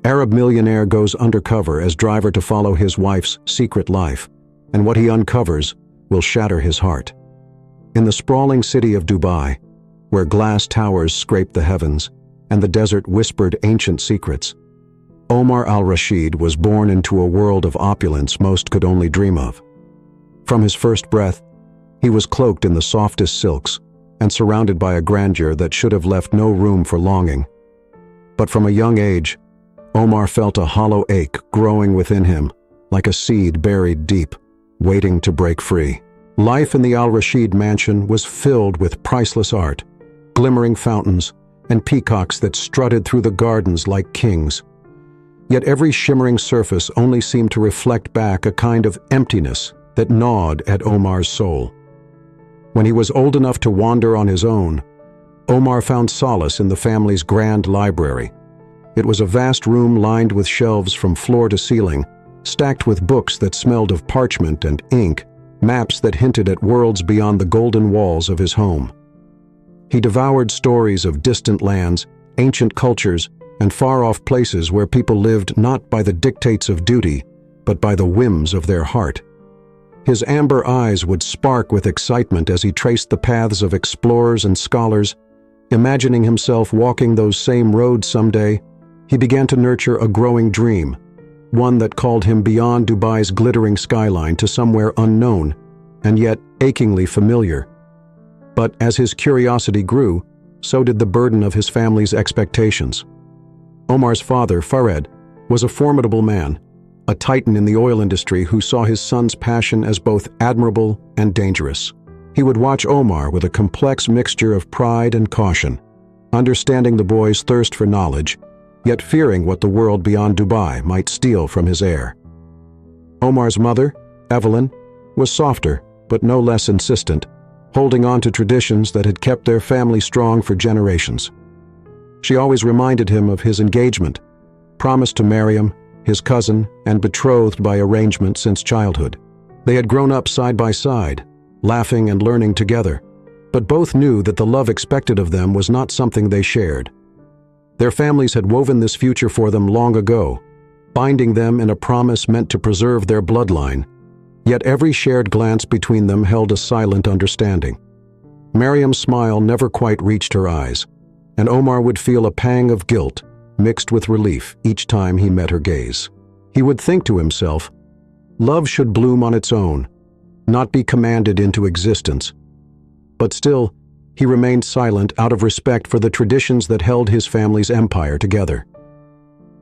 Arab millionaire goes undercover as driver to follow his wife's secret life, and what he uncovers will shatter his heart. In the sprawling city of Dubai, where glass towers scrape the heavens and the desert whispered ancient secrets, Omar al-Rashid was born into a world of opulence most could only dream of. From his first breath, he was cloaked in the softest silks and surrounded by a grandeur that should have left no room for longing. But from a young age, Omar felt a hollow ache growing within him, like a seed buried deep, waiting to break free. Life in the al-Rashid mansion was filled with priceless art, glimmering fountains, and peacocks that strutted through the gardens like kings. Yet every shimmering surface only seemed to reflect back a kind of emptiness that gnawed at Omar's soul. When he was old enough to wander on his own, Omar found solace in the family's grand library. It was a vast room lined with shelves from floor to ceiling, stacked with books that smelled of parchment and ink, maps that hinted at worlds beyond the golden walls of his home. He devoured stories of distant lands, ancient cultures, and far-off places where people lived not by the dictates of duty, but by the whims of their heart. His amber eyes would spark with excitement as he traced the paths of explorers and scholars. Imagining himself walking those same roads someday, he began to nurture a growing dream, one that called him beyond Dubai's glittering skyline to somewhere unknown, and yet achingly familiar. But as his curiosity grew, so did the burden of his family's expectations. Omar's father, Farid, was a formidable man, a titan in the oil industry who saw his son's passion as both admirable and dangerous. He would watch Omar with a complex mixture of pride and caution, understanding the boy's thirst for knowledge, yet fearing what the world beyond Dubai might steal from his heir. Omar's mother, Evelyn, was softer but no less insistent, holding on to traditions that had kept their family strong for generations. She always reminded him of his engagement, promised to marry him, his cousin, and betrothed by arrangement since childhood. They had grown up side by side, laughing and learning together, but both knew that the love expected of them was not something they shared. Their families had woven this future for them long ago, binding them in a promise meant to preserve their bloodline, yet every shared glance between them held a silent understanding. Mariam's smile never quite reached her eyes, and Omar would feel a pang of guilt mixed with relief each time he met her gaze. He would think to himself, love should bloom on its own, not be commanded into existence. But still, he remained silent out of respect for the traditions that held his family's empire together.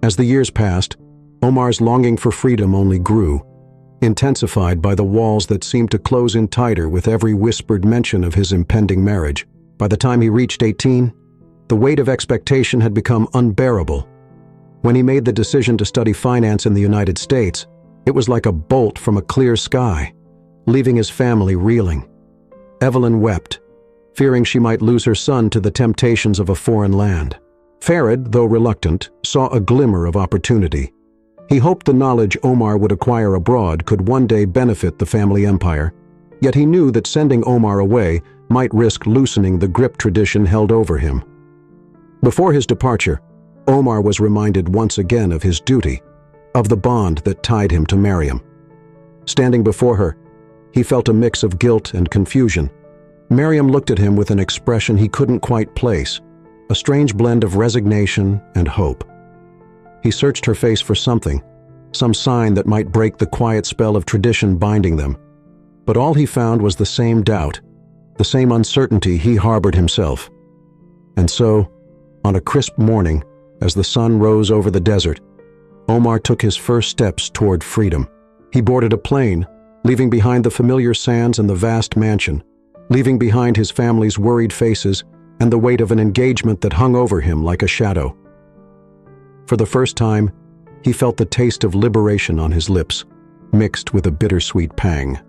As the years passed, Omar's longing for freedom only grew, intensified by the walls that seemed to close in tighter with every whispered mention of his impending marriage. By the time he reached 18, the weight of expectation had become unbearable. When he made the decision to study finance in the United States, it was like a bolt from a clear sky, leaving his family reeling. Evelyn wept, fearing she might lose her son to the temptations of a foreign land. Farid, though reluctant, saw a glimmer of opportunity. He hoped the knowledge Omar would acquire abroad could one day benefit the family empire, yet he knew that sending Omar away might risk loosening the grip tradition held over him. Before his departure, Omar was reminded once again of his duty, of the bond that tied him to Mariam. Standing before her, he felt a mix of guilt and confusion. Mariam looked at him with an expression he couldn't quite place, a strange blend of resignation and hope. He searched her face for something, some sign that might break the quiet spell of tradition binding them. But all he found was the same doubt, the same uncertainty he harbored himself. And so, on a crisp morning, as the sun rose over the desert, Omar took his first steps toward freedom. He boarded a plane, leaving behind the familiar sands and the vast mansion, leaving behind his family's worried faces and the weight of an engagement that hung over him like a shadow. For the first time, he felt the taste of liberation on his lips, mixed with a bittersweet pang.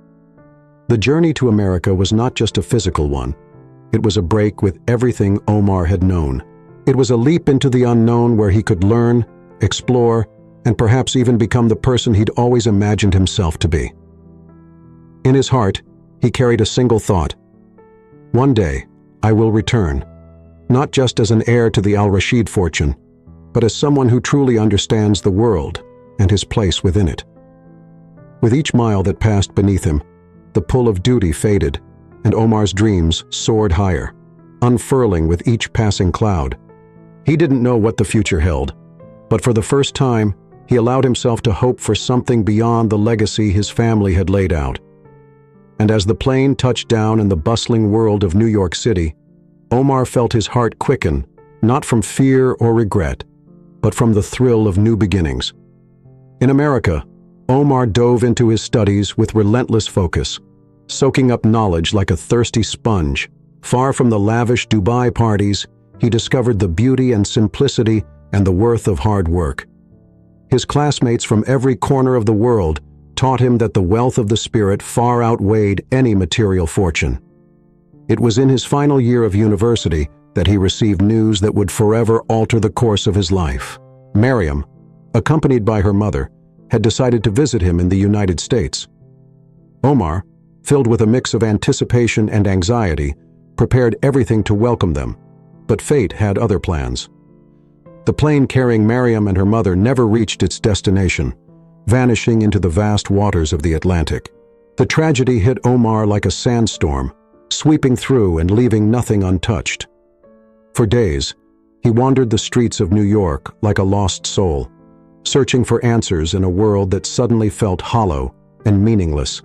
The journey to America was not just a physical one. It was a break with everything Omar had known. It was a leap into the unknown where he could learn, explore, and perhaps even become the person he'd always imagined himself to be. In his heart, he carried a single thought. One day, I will return, not just as an heir to the al-Rashid fortune, but as someone who truly understands the world and his place within it. With each mile that passed beneath him, the pull of duty faded, and Omar's dreams soared higher, unfurling with each passing cloud. He didn't know what the future held, but for the first time, he allowed himself to hope for something beyond the legacy his family had laid out. And as the plane touched down in the bustling world of New York City, Omar felt his heart quicken, not from fear or regret, but from the thrill of new beginnings. In America, Omar dove into his studies with relentless focus, soaking up knowledge like a thirsty sponge. Far from the lavish Dubai parties, he discovered the beauty and simplicity and the worth of hard work. His classmates from every corner of the world taught him that the wealth of the spirit far outweighed any material fortune. It was in his final year of university that he received news that would forever alter the course of his life. Miriam, accompanied by her mother, had decided to visit him in the United States. Omar, filled with a mix of anticipation and anxiety, prepared everything to welcome them, but fate had other plans. The plane carrying Miriam and her mother never reached its destination, vanishing into the vast waters of the Atlantic. The tragedy hit Omar like a sandstorm, sweeping through and leaving nothing untouched. For days, he wandered the streets of New York like a lost soul, searching for answers in a world that suddenly felt hollow and meaningless.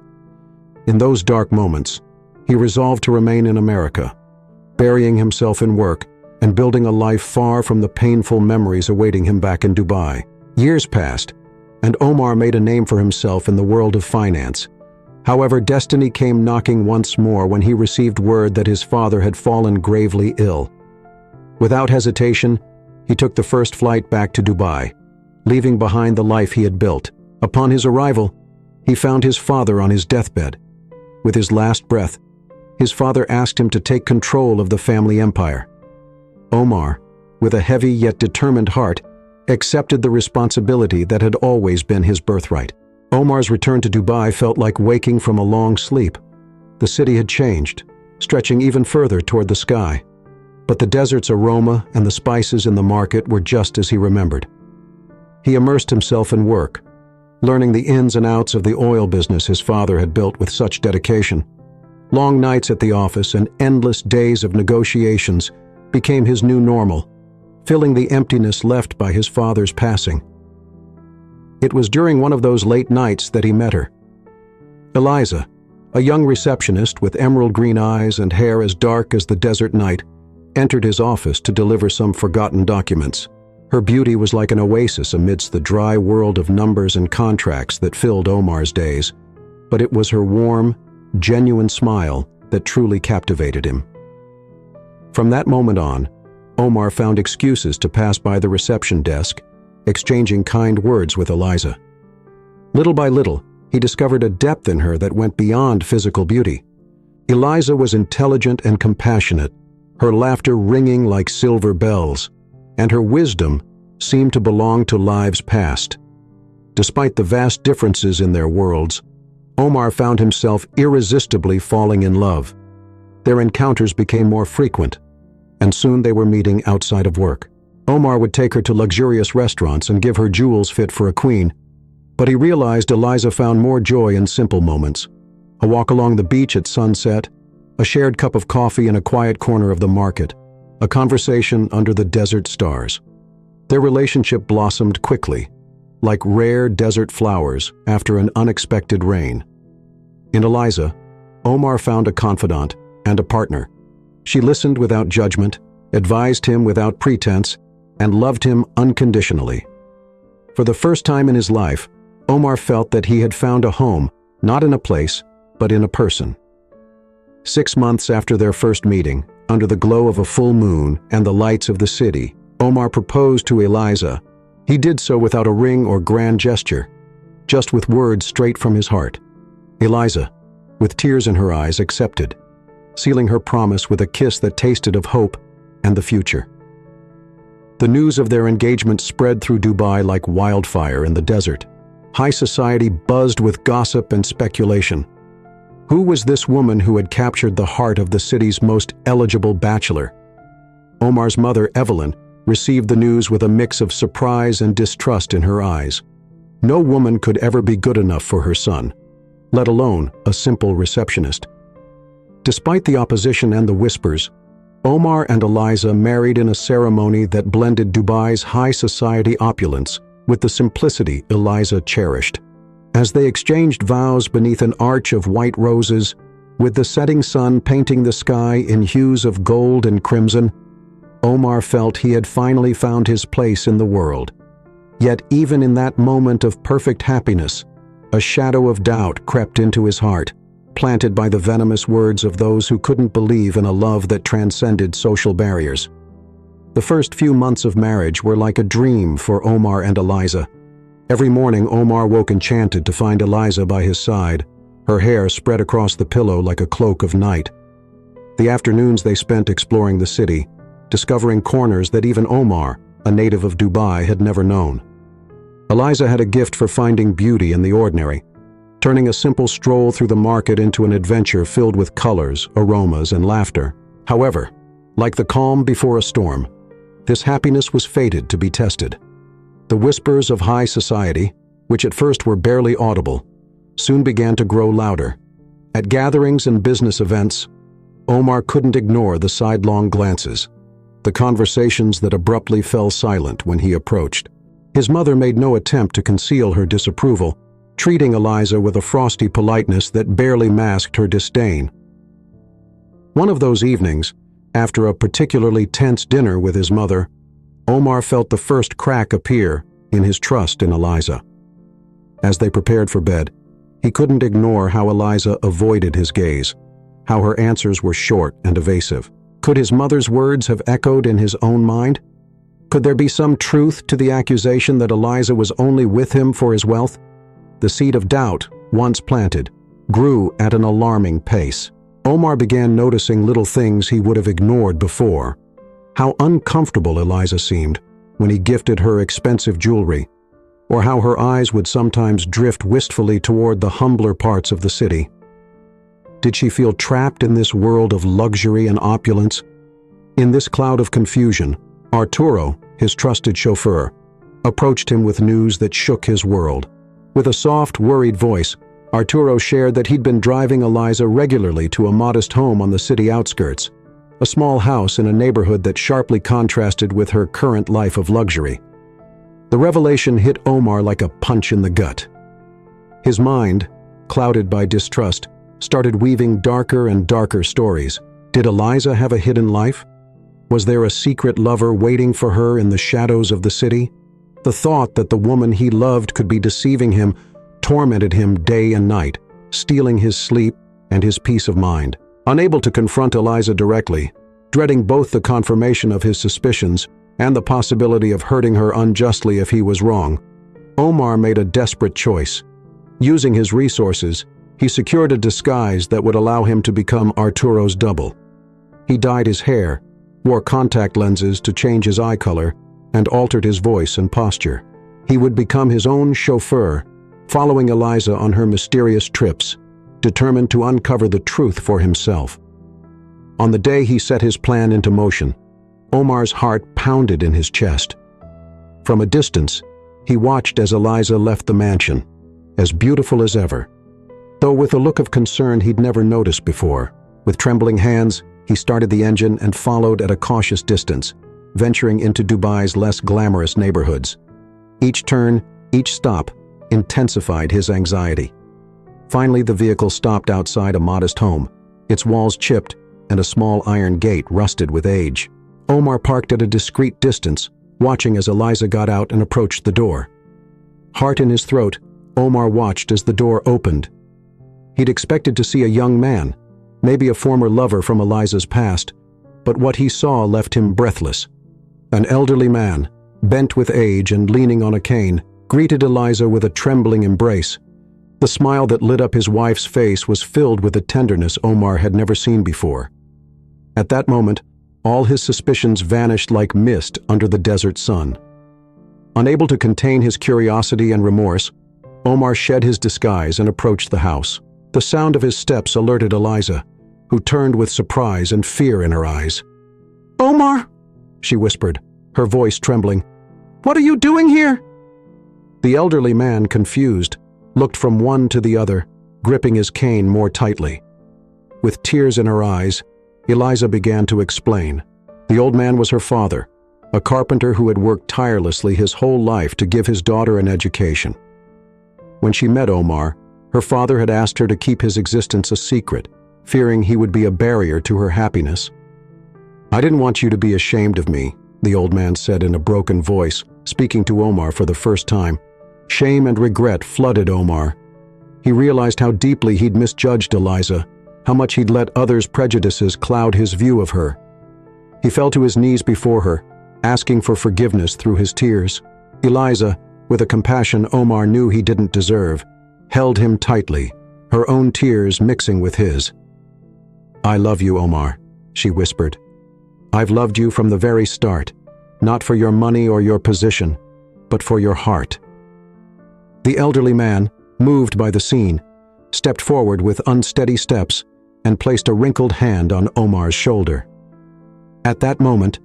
In those dark moments, he resolved to remain in America, burying himself in work and building a life far from the painful memories awaiting him back in Dubai. Years passed, and Omar made a name for himself in the world of finance. However, destiny came knocking once more when he received word that his father had fallen gravely ill. Without hesitation, he took the first flight back to Dubai, leaving behind the life he had built. Upon his arrival, he found his father on his deathbed. With his last breath, his father asked him to take control of the family empire. Omar, with a heavy yet determined heart, accepted the responsibility that had always been his birthright. Omar's return to Dubai felt like waking from a long sleep. The city had changed, stretching even further toward the sky. But the desert's aroma and the spices in the market were just as he remembered. He immersed himself in work, learning the ins and outs of the oil business his father had built with such dedication. Long nights at the office and endless days of negotiations became his new normal, filling the emptiness left by his father's passing. It was during one of those late nights that he met her. Eliza, a young receptionist with emerald green eyes and hair as dark as the desert night, entered his office to deliver some forgotten documents. Her beauty was like an oasis amidst the dry world of numbers and contracts that filled Omar's days, but it was her warm, genuine smile that truly captivated him. From that moment on, Omar found excuses to pass by the reception desk, exchanging kind words with Eliza. Little by little, he discovered a depth in her that went beyond physical beauty. Eliza was intelligent and compassionate, her laughter ringing like silver bells, and her wisdom seemed to belong to lives past. Despite the vast differences in their worlds, Omar found himself irresistibly falling in love. Their encounters became more frequent, and soon they were meeting outside of work. Omar would take her to luxurious restaurants and give her jewels fit for a queen, but he realized Eliza found more joy in simple moments. A walk along the beach at sunset, a shared cup of coffee in a quiet corner of the market, a conversation under the desert stars. Their relationship blossomed quickly, like rare desert flowers after an unexpected rain. In Eliza, Omar found a confidant and a partner. She listened without judgment, advised him without pretense, and loved him unconditionally. For the first time in his life, Omar felt that he had found a home, not in a place, but in a person. 6 months after their first meeting, under the glow of a full moon and the lights of the city, Omar proposed to Eliza. He did so without a ring or grand gesture, just with words straight from his heart. Eliza, with tears in her eyes, accepted, sealing her promise with a kiss that tasted of hope and the future. The news of their engagement spread through Dubai like wildfire in the desert. High society buzzed with gossip and speculation. Who was this woman who had captured the heart of the city's most eligible bachelor? Omar's mother, Evelyn, received the news with a mix of surprise and distrust in her eyes. No woman could ever be good enough for her son, let alone a simple receptionist. Despite the opposition and the whispers, Omar and Eliza married in a ceremony that blended Dubai's high society opulence with the simplicity Eliza cherished. As they exchanged vows beneath an arch of white roses, with the setting sun painting the sky in hues of gold and crimson, Omar felt he had finally found his place in the world. Yet even in that moment of perfect happiness, a shadow of doubt crept into his heart, planted by the venomous words of those who couldn't believe in a love that transcended social barriers. The first few months of marriage were like a dream for Omar and Eliza. Every morning Omar woke enchanted to find Eliza by his side, her hair spread across the pillow like a cloak of night. The afternoons they spent exploring the city, discovering corners that even Omar, a native of Dubai, had never known. Eliza had a gift for finding beauty in the ordinary, turning a simple stroll through the market into an adventure filled with colors, aromas, and laughter. However, like the calm before a storm, this happiness was fated to be tested. The whispers of high society, which at first were barely audible, soon began to grow louder. At gatherings and business events, Omar couldn't ignore the sidelong glances, the conversations that abruptly fell silent when he approached. His mother made no attempt to conceal her disapproval, treating Eliza with a frosty politeness that barely masked her disdain. One of those evenings, after a particularly tense dinner with his mother, Omar felt the first crack appear in his trust in Eliza. As they prepared for bed, he couldn't ignore how Eliza avoided his gaze, how her answers were short and evasive. Could his mother's words have echoed in his own mind? Could there be some truth to the accusation that Eliza was only with him for his wealth? The seed of doubt, once planted, grew at an alarming pace. Omar began noticing little things he would have ignored before. How uncomfortable Eliza seemed when he gifted her expensive jewelry, or how her eyes would sometimes drift wistfully toward the humbler parts of the city. Did she feel trapped in this world of luxury and opulence? In this cloud of confusion, Arturo, his trusted chauffeur, approached him with news that shook his world. With a soft, worried voice, Arturo shared that he'd been driving Eliza regularly to a modest home on the city outskirts, a small house in a neighborhood that sharply contrasted with her current life of luxury. The revelation hit Omar like a punch in the gut. His mind, clouded by distrust, started weaving darker and darker stories. Did Eliza have a hidden life? Was there a secret lover waiting for her in the shadows of the city? The thought that the woman he loved could be deceiving him tormented him day and night, stealing his sleep and his peace of mind. Unable to confront Eliza directly, dreading both the confirmation of his suspicions and the possibility of hurting her unjustly if he was wrong, Omar made a desperate choice. Using his resources, he secured a disguise that would allow him to become Arturo's double. He dyed his hair, wore contact lenses to change his eye color, and altered his voice and posture. He would become his own chauffeur, following Eliza on her mysterious trips, determined to uncover the truth for himself. On the day he set his plan into motion, Omar's heart pounded in his chest. From a distance, he watched as Eliza left the mansion, as beautiful as ever, though with a look of concern he'd never noticed before. With trembling hands, he started the engine and followed at a cautious distance, venturing into Dubai's less glamorous neighborhoods. Each turn, each stop, intensified his anxiety. Finally, the vehicle stopped outside a modest home, its walls chipped and a small iron gate rusted with age. Omar parked at a discreet distance, watching as Eliza got out and approached the door. Heart in his throat, Omar watched as the door opened. He'd expected to see a young man, maybe a former lover from Eliza's past, but what he saw left him breathless. An elderly man, bent with age and leaning on a cane, greeted Eliza with a trembling embrace. The smile that lit up his wife's face was filled with a tenderness Omar had never seen before. At that moment, all his suspicions vanished like mist under the desert sun. Unable to contain his curiosity and remorse, Omar shed his disguise and approached the house. The sound of his steps alerted Eliza, who turned with surprise and fear in her eyes. "Omar!" she whispered, her voice trembling. "What are you doing here?" The elderly man, confused, looked from one to the other, gripping his cane more tightly. With tears in her eyes, Eliza began to explain. The old man was her father, a carpenter who had worked tirelessly his whole life to give his daughter an education. When she met Omar, her father had asked her to keep his existence a secret, fearing he would be a barrier to her happiness. "I didn't want you to be ashamed of me," the old man said in a broken voice, speaking to Omar for the first time. Shame and regret flooded Omar. He realized how deeply he'd misjudged Eliza, how much he'd let others' prejudices cloud his view of her. He fell to his knees before her, asking for forgiveness through his tears. Eliza, with a compassion Omar knew he didn't deserve, held him tightly, her own tears mixing with his. "I love you, Omar," she whispered. "I've loved you from the very start, not for your money or your position, but for your heart." The elderly man, moved by the scene, stepped forward with unsteady steps and placed a wrinkled hand on Omar's shoulder. At that moment,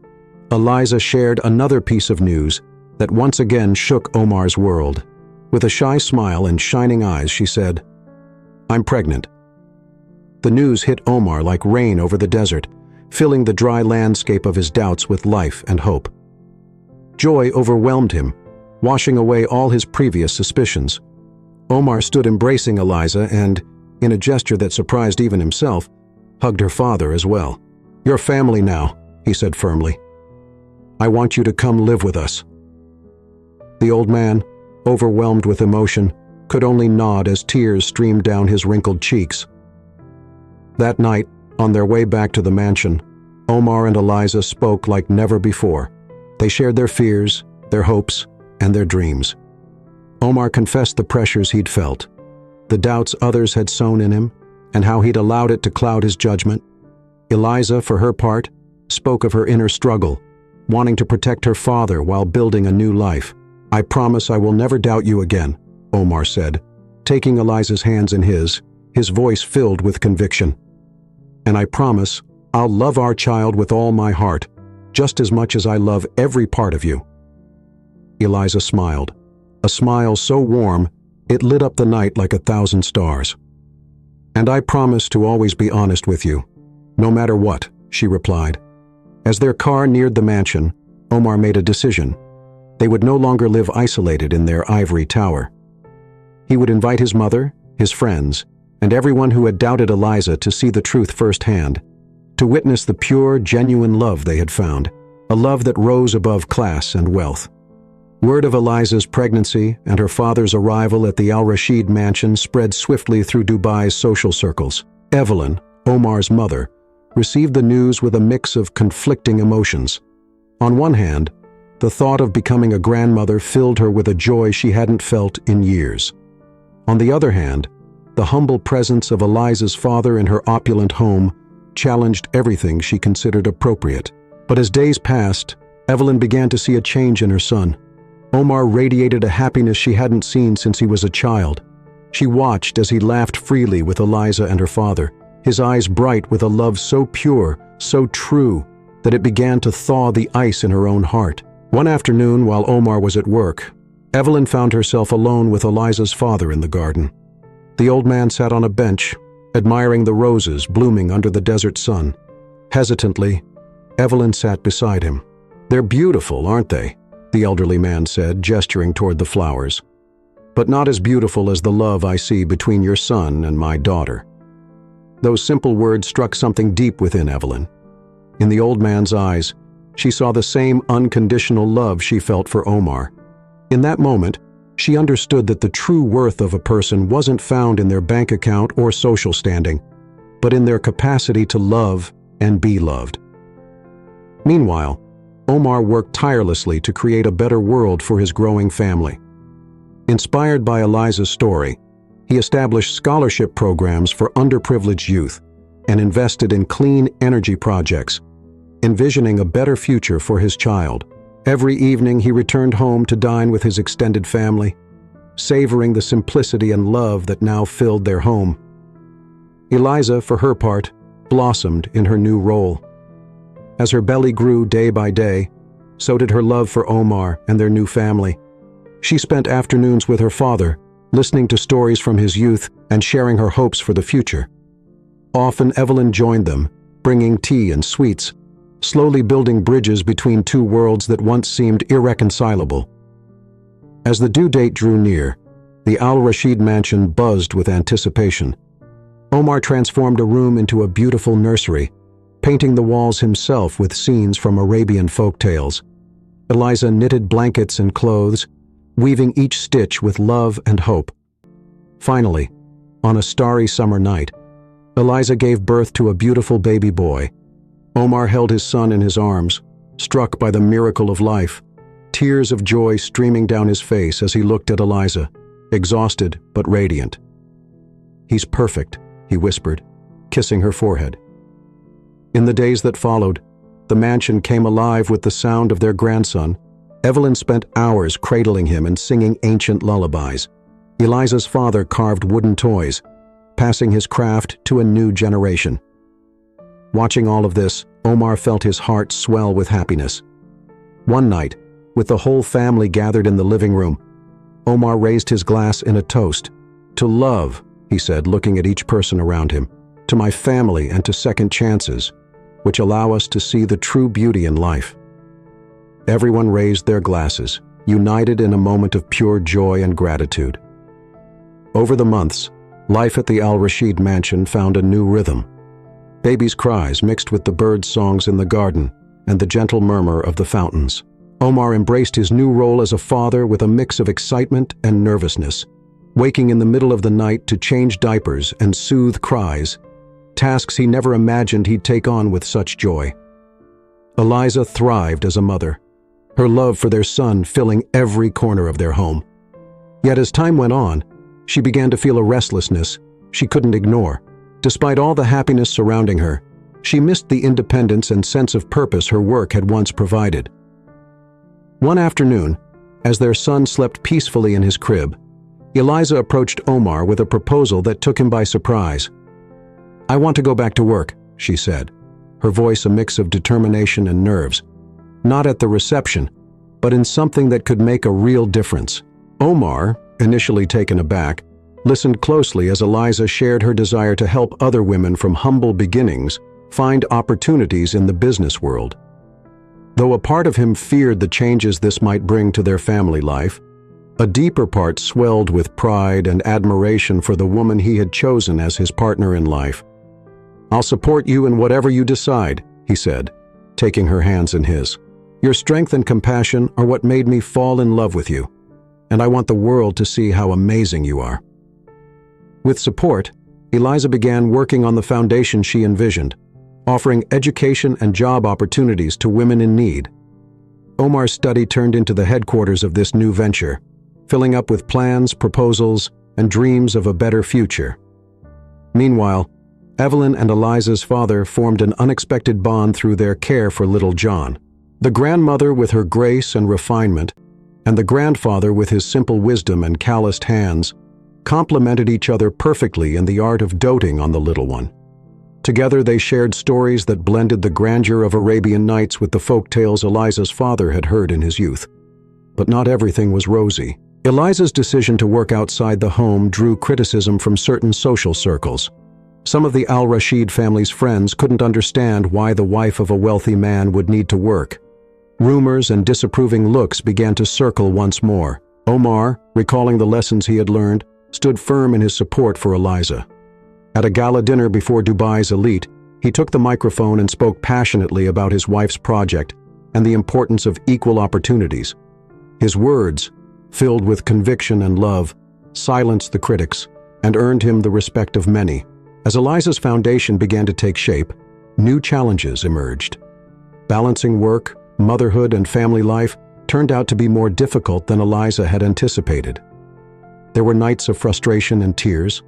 Eliza shared another piece of news that once again shook Omar's world. With a shy smile and shining eyes, she said, "I'm pregnant." The news hit Omar like rain over the desert, filling the dry landscape of his doubts with life and hope. Joy overwhelmed him, washing away all his previous suspicions. Omar stood embracing Eliza and, in a gesture that surprised even himself, hugged her father as well. "You're family now," he said firmly. "I want you to come live with us." The old man, overwhelmed with emotion, could only nod as tears streamed down his wrinkled cheeks. That night, on their way back to the mansion, Omar and Eliza spoke like never before. They shared their fears, their hopes, and their dreams. Omar confessed the pressures he'd felt, the doubts others had sown in him, and how he'd allowed it to cloud his judgment. Eliza, for her part, spoke of her inner struggle, wanting to protect her father while building a new life. "I promise I will never doubt you again," Omar said, taking Eliza's hands in his voice filled with conviction. "And I promise I'll love our child with all my heart, just as much as I love every part of you." Eliza smiled, a smile so warm it lit up the night like 1,000 stars. "And I promise to always be honest with you, no matter what," she replied. As their car neared the mansion, Omar made a decision. They would no longer live isolated in their ivory tower. He would invite his mother, his friends, and everyone who had doubted Eliza to see the truth firsthand, to witness the pure, genuine love they had found, a love that rose above class and wealth. Word of Eliza's pregnancy and her father's arrival at the Al Rashid mansion spread swiftly through Dubai's social circles. Evelyn, Omar's mother, received the news with a mix of conflicting emotions. On one hand, the thought of becoming a grandmother filled her with a joy she hadn't felt in years. On the other hand, the humble presence of Eliza's father in her opulent home challenged everything she considered appropriate. But as days passed, Evelyn began to see a change in her son. Omar radiated a happiness she hadn't seen since he was a child. She watched as he laughed freely with Eliza and her father, his eyes bright with a love so pure, so true, that it began to thaw the ice in her own heart. One afternoon, while Omar was at work, Evelyn found herself alone with Eliza's father in the garden. The old man sat on a bench, admiring the roses blooming under the desert sun. Hesitantly, Evelyn sat beside him. "They're beautiful, aren't they?" the elderly man said, gesturing toward the flowers. "But not as beautiful as the love I see between your son and my daughter." Those simple words struck something deep within Evelyn. In the old man's eyes, she saw the same unconditional love she felt for Omar. In that moment, she understood that the true worth of a person wasn't found in their bank account or social standing, but in their capacity to love and be loved. Meanwhile, Omar worked tirelessly to create a better world for his growing family. Inspired by Eliza's story, he established scholarship programs for underprivileged youth and invested in clean energy projects, envisioning a better future for his child. Every evening he returned home to dine with his extended family, savoring the simplicity and love that now filled their home. Eliza, for her part, blossomed in her new role. As her belly grew day by day, So did her love for Omar and their new family. She spent afternoons with her father, listening to stories from his youth and sharing her hopes for the future. Often Evelyn joined them, bringing tea and sweets, slowly building bridges between two worlds that once seemed irreconcilable. As the due date drew near, the Al-Rashid mansion buzzed with anticipation. Omar transformed a room into a beautiful nursery, painting the walls himself with scenes from Arabian folk tales. Eliza knitted blankets and clothes, weaving each stitch with love and hope. Finally, on a starry summer night, Eliza gave birth to a beautiful baby boy. Omar held his son in his arms, struck by the miracle of life, tears of joy streaming down his face as he looked at Eliza, exhausted but radiant. "He's perfect," he whispered, kissing her forehead. In the days that followed, the mansion came alive with the sound of their grandson. Evelyn spent hours cradling him and singing ancient lullabies. Eliza's father carved wooden toys, passing his craft to a new generation. Watching all of this, Omar felt his heart swell with happiness. One night, with the whole family gathered in the living room, Omar raised his glass in a toast. "To love," he said, looking at each person around him, "to my family and to second chances, which allow us to see the true beauty in life." Everyone raised their glasses, united in a moment of pure joy and gratitude. Over the months, life at the Al-Rashid mansion found a new rhythm. Babies' cries mixed with the birds' songs in the garden and the gentle murmur of the fountains. Omar embraced his new role as a father with a mix of excitement and nervousness, waking in the middle of the night to change diapers and soothe cries, tasks he never imagined he'd take on with such joy. Eliza thrived as a mother, her love for their son filling every corner of their home. Yet as time went on, she began to feel a restlessness she couldn't ignore. Despite all the happiness surrounding her, she missed the independence and sense of purpose her work had once provided. One afternoon, as their son slept peacefully in his crib, Eliza approached Omar with a proposal that took him by surprise. "I want to go back to work," she said, her voice a mix of determination and nerves. Not at the reception, but in something that could make a real difference. Omar, initially taken aback, listened closely as Eliza shared her desire to help other women from humble beginnings find opportunities in the business world. Though a part of him feared the changes this might bring to their family life, a deeper part swelled with pride and admiration for the woman he had chosen as his partner in life. "I'll support you in whatever you decide," he said, taking her hands in his. "Your strength and compassion are what made me fall in love with you, and I want the world to see how amazing you are." With support, Eliza began working on the foundation she envisioned, offering education and job opportunities to women in need. Omar's study turned into the headquarters of this new venture, filling up with plans, proposals, and dreams of a better future. Meanwhile, Evelyn and Eliza's father formed an unexpected bond through their care for little John. The grandmother with her grace and refinement, and the grandfather with his simple wisdom and calloused hands, complemented each other perfectly in the art of doting on the little one. Together they shared stories that blended the grandeur of Arabian Nights with the folk tales Eliza's father had heard in his youth. But not everything was rosy. Eliza's decision to work outside the home drew criticism from certain social circles. Some of the Al-Rashid family's friends couldn't understand why the wife of a wealthy man would need to work. Rumors and disapproving looks began to circle once more. Omar, recalling the lessons he had learned, stood firm in his support for Eliza. At a gala dinner before Dubai's elite, he took the microphone and spoke passionately about his wife's project and the importance of equal opportunities. His words, filled with conviction and love, silenced the critics and earned him the respect of many. As Eliza's foundation began to take shape, new challenges emerged. Balancing work, motherhood, and family life turned out to be more difficult than Eliza had anticipated. There were nights of frustration and tears,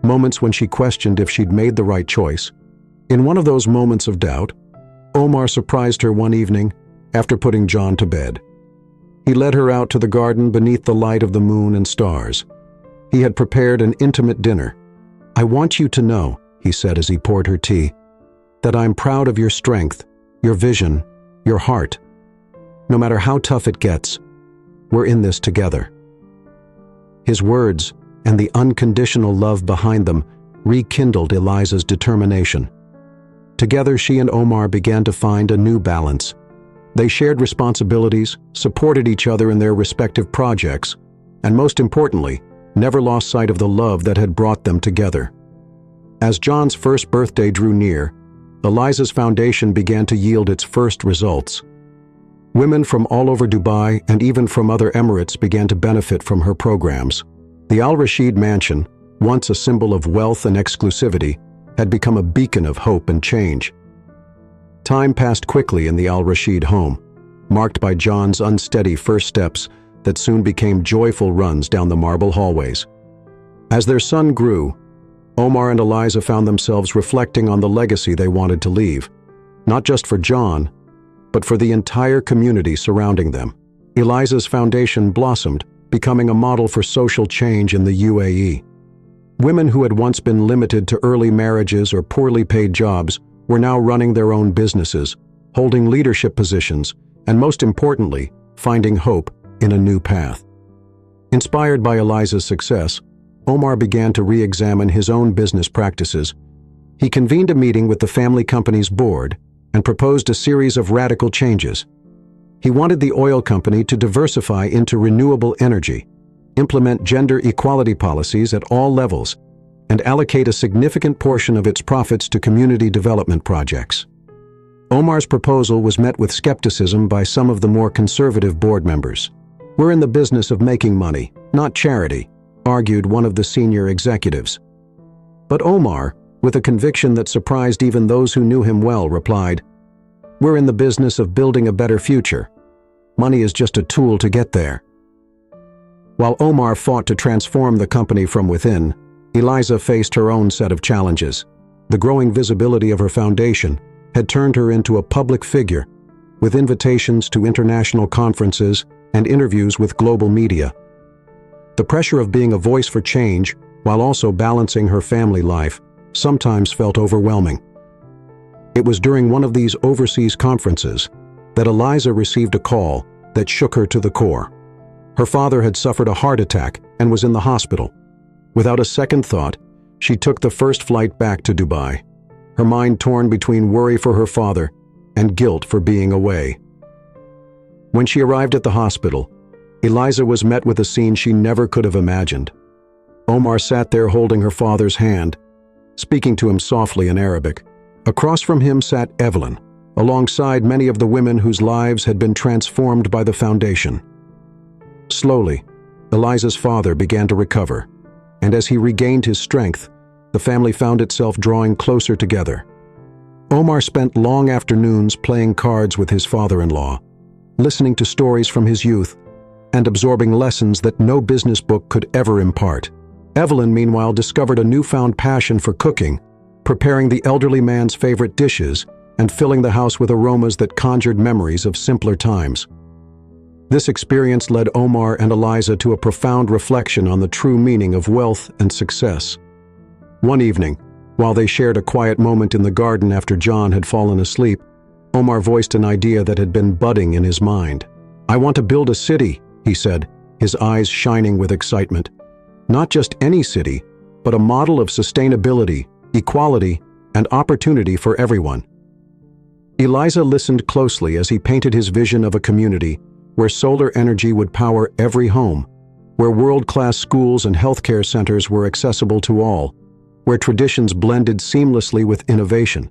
moments when she questioned if she'd made the right choice. In one of those moments of doubt, Omar surprised her one evening after putting John to bed. He led her out to the garden beneath the light of the moon and stars. He had prepared an intimate dinner. "I want you to know," he said as he poured her tea, "that I'm proud of your strength, your vision, your heart. No matter how tough it gets, we're in this together." His words and the unconditional love behind them rekindled Eliza's determination. Together, she and Omar began to find a new balance. They shared responsibilities, supported each other in their respective projects, and most importantly, never lost sight of the love that had brought them together. As John's first birthday drew near, Eliza's foundation began to yield its first results. Women from all over Dubai and even from other emirates began to benefit from her programs. The Al Rashid mansion, once a symbol of wealth and exclusivity, had become a beacon of hope and change. Time passed quickly in the Al Rashid home, marked by John's unsteady first steps that soon became joyful runs down the marble hallways. As their son grew, Omar and Eliza found themselves reflecting on the legacy they wanted to leave, not just for John, but for the entire community surrounding them. Eliza's foundation blossomed, becoming a model for social change in the UAE. Women who had once been limited to early marriages or poorly paid jobs were now running their own businesses, holding leadership positions, and most importantly, finding hope in a new path. Inspired by Eliza's success, Omar began to re-examine his own business practices. He convened a meeting with the family company's board and proposed a series of radical changes. He wanted the oil company to diversify into renewable energy, implement gender equality policies at all levels, and allocate a significant portion of its profits to community development projects. Omar's proposal was met with skepticism by some of the more conservative board members. "We're in the business of making money, not charity," argued one of the senior executives. But Omar, with a conviction that surprised even those who knew him well, replied, "We're in the business of building a better future. Money is just a tool to get there." While Omar fought to transform the company from within, Eliza faced her own set of challenges. The growing visibility of her foundation had turned her into a public figure, with invitations to international conferences and interviews with global media. The pressure of being a voice for change, while also balancing her family life, sometimes felt overwhelming. It was during one of these overseas conferences that Eliza received a call that shook her to the core. Her father had suffered a heart attack and was in the hospital. Without a second thought, she took the first flight back to Dubai, her mind torn between worry for her father and guilt for being away. When she arrived at the hospital, Eliza was met with a scene she never could have imagined. Omar sat there holding her father's hand, speaking to him softly in Arabic. Across from him sat Evelyn, alongside many of the women whose lives had been transformed by the foundation. Slowly, Eliza's father began to recover, and as he regained his strength, the family found itself drawing closer together. Omar spent long afternoons playing cards with his father-in-law, listening to stories from his youth, and absorbing lessons that no business book could ever impart. Evelyn, meanwhile, discovered a newfound passion for cooking, preparing the elderly man's favorite dishes and filling the house with aromas that conjured memories of simpler times. This experience led Omar and Eliza to a profound reflection on the true meaning of wealth and success. One evening, while they shared a quiet moment in the garden after John had fallen asleep, Omar voiced an idea that had been budding in his mind. "I want to build a city," he said, his eyes shining with excitement. "Not just any city, but a model of sustainability, equality, and opportunity for everyone." Eliza listened closely as he painted his vision of a community where solar energy would power every home, where world-class schools and healthcare centers were accessible to all, where traditions blended seamlessly with innovation.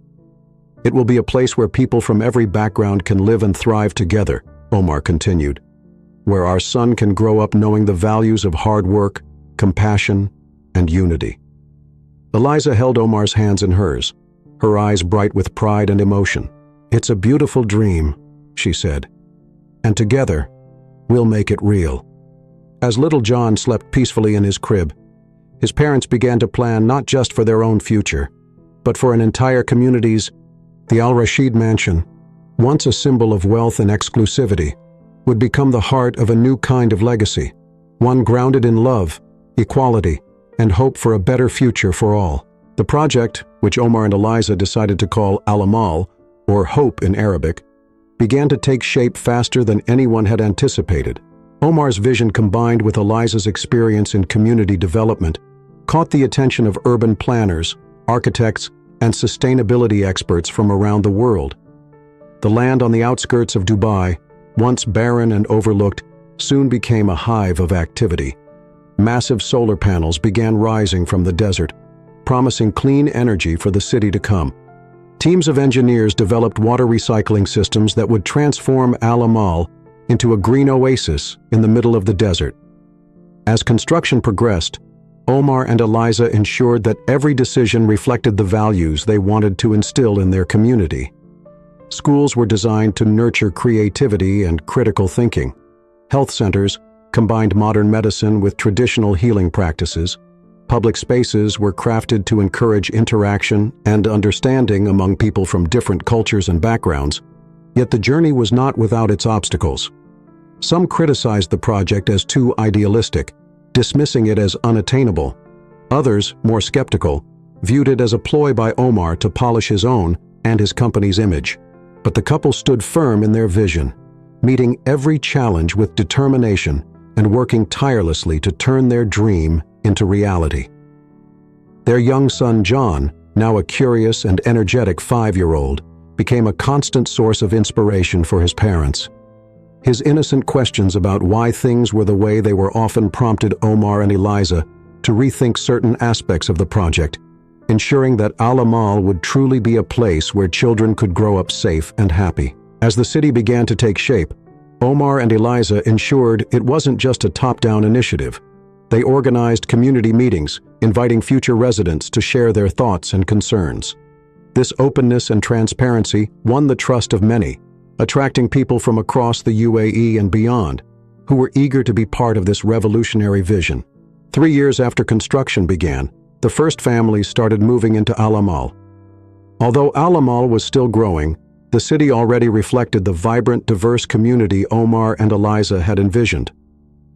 "It will be a place where people from every background can live and thrive together," Omar continued, "where our son can grow up knowing the values of hard work, compassion, and unity." Eliza held Omar's hands in hers, her eyes bright with pride and emotion. "It's a beautiful dream," she said, "and together, we'll make it real." As little John slept peacefully in his crib, his parents began to plan not just for their own future, but for an entire community's. The Al Rashid mansion, once a symbol of wealth and exclusivity, would become the heart of a new kind of legacy, one grounded in love, equality, and hope for a better future for all. The project, which Omar and Eliza decided to call Amal, or Hope in Arabic, began to take shape faster than anyone had anticipated. Omar's vision, combined with Eliza's experience in community development, caught the attention of urban planners, architects, and sustainability experts from around the world. The land on the outskirts of Dubai, once barren and overlooked, soon became a hive of activity. Massive solar panels began rising from the desert, promising clean energy for the city to come. Teams of engineers developed water recycling systems that would transform Al Amal into a green oasis in the middle of the desert. As construction progressed, Omar and Eliza ensured that every decision reflected the values they wanted to instill in their community. Schools were designed to nurture creativity and critical thinking. Health centers combined modern medicine with traditional healing practices. Public spaces were crafted to encourage interaction and understanding among people from different cultures and backgrounds. Yet the journey was not without its obstacles. Some criticized the project as too idealistic, dismissing it as unattainable. Others, more skeptical, viewed it as a ploy by Omar to polish his own and his company's image. But the couple stood firm in their vision, meeting every challenge with determination and working tirelessly to turn their dream into reality. Their young son John, now a curious and energetic 5-year-old, became a constant source of inspiration for his parents. His innocent questions about why things were the way they were often prompted Omar and Eliza to rethink certain aspects of the project, ensuring that Al Amal would truly be a place where children could grow up safe and happy. As the city began to take shape, Omar and Eliza ensured it wasn't just a top-down initiative. They organized community meetings, inviting future residents to share their thoughts and concerns. This openness and transparency won the trust of many, attracting people from across the UAE and beyond, who were eager to be part of this revolutionary vision. 3 years after construction began, the first families started moving into Al Amal. Although Al Amal was still growing, the city already reflected the vibrant, diverse community Omar and Eliza had envisioned.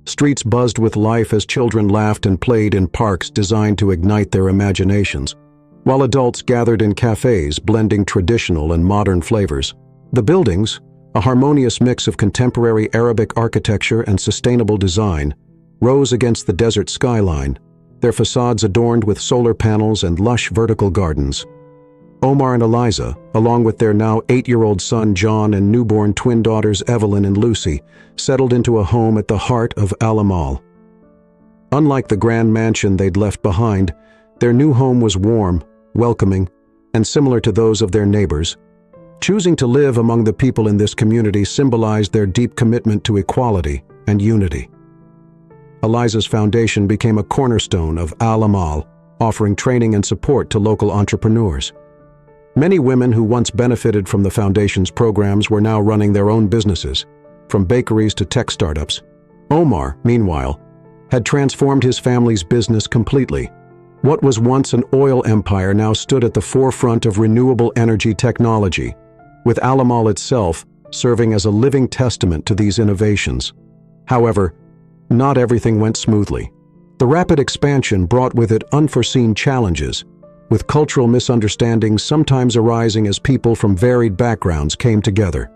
Streets buzzed with life as children laughed and played in parks designed to ignite their imaginations, while adults gathered in cafes blending traditional and modern flavors. The buildings, a harmonious mix of contemporary Arabic architecture and sustainable design, rose against the desert skyline, their facades adorned with solar panels and lush vertical gardens. Omar and Eliza, along with their now 8-year-old son John and newborn twin daughters Evelyn and Lucy, settled into a home at the heart of Al Amal. Unlike the grand mansion they'd left behind, their new home was warm, welcoming, and similar to those of their neighbors. Choosing to live among the people in this community symbolized their deep commitment to equality and unity. Eliza's foundation became a cornerstone of Al Amal, offering training and support to local entrepreneurs. Many women who once benefited from the foundation's programs were now running their own businesses, from bakeries to tech startups. Omar, meanwhile, had transformed his family's business completely. What was once an oil empire now stood at the forefront of renewable energy technology, with Al Amal itself serving as a living testament to these innovations. However, not everything went smoothly. The rapid expansion brought with it unforeseen challenges, with cultural misunderstandings sometimes arising as people from varied backgrounds came together.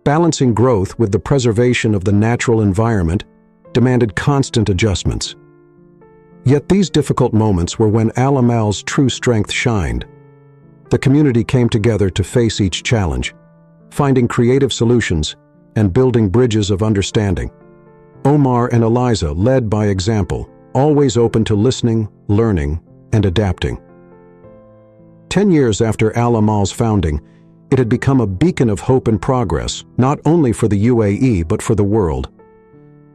Balancing growth with the preservation of the natural environment demanded constant adjustments. Yet these difficult moments were when Al Amal's true strength shined. The community came together to face each challenge, finding creative solutions and building bridges of understanding. Omar and Eliza led by example, always open to listening, learning, and adapting. 10 years after Al Amal's founding, it had become a beacon of hope and progress, not only for the UAE but for the world.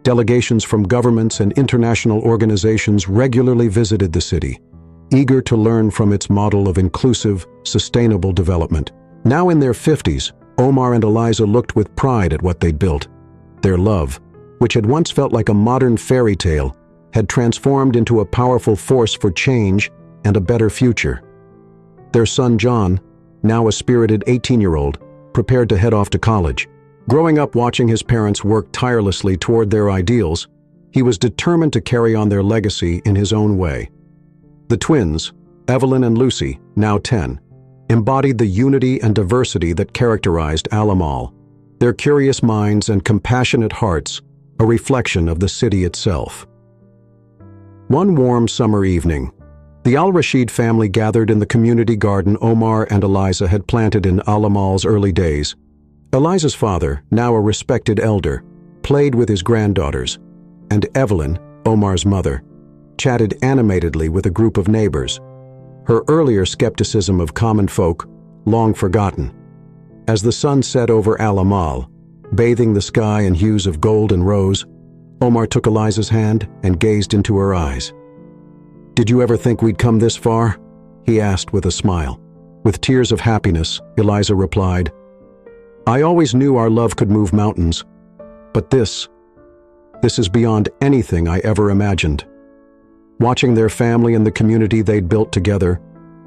Delegations from governments and international organizations regularly visited the city, eager to learn from its model of inclusive, sustainable development. Now in their 50s, Omar and Eliza looked with pride at what they'd built. Their love, which had once felt like a modern fairy tale, had transformed into a powerful force for change and a better future. Their son John, now a spirited 18-year-old, prepared to head off to college. Growing up watching his parents work tirelessly toward their ideals, he was determined to carry on their legacy in his own way. The twins, Evelyn and Lucy, now 10, embodied the unity and diversity that characterized Amal, their curious minds and compassionate hearts a reflection of the city itself. One warm summer evening, the Al-Rashid family gathered in the community garden Omar and Eliza had planted in Amal's early days. Eliza's father, now a respected elder, played with his granddaughters, and Evelyn, Omar's mother, chatted animatedly with a group of neighbors, her earlier skepticism of common folk long forgotten. As the sun set over Amal, bathing the sky in hues of gold and rose, Omar took Eliza's hand and gazed into her eyes. "Did you ever think we'd come this far?" he asked with a smile. With tears of happiness, Eliza replied, "I always knew our love could move mountains, but this is beyond anything I ever imagined." Watching their family and the community they'd built together,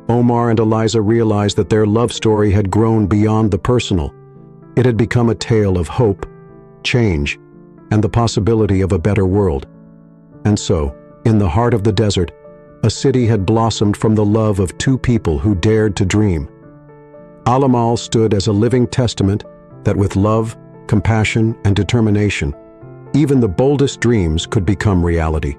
Omar and Eliza realized that their love story had grown beyond the personal. It had become a tale of hope, change, and the possibility of a better world. And so, in the heart of the desert, a city had blossomed from the love of two people who dared to dream. Amal stood as a living testament that with love, compassion, and determination, even the boldest dreams could become reality.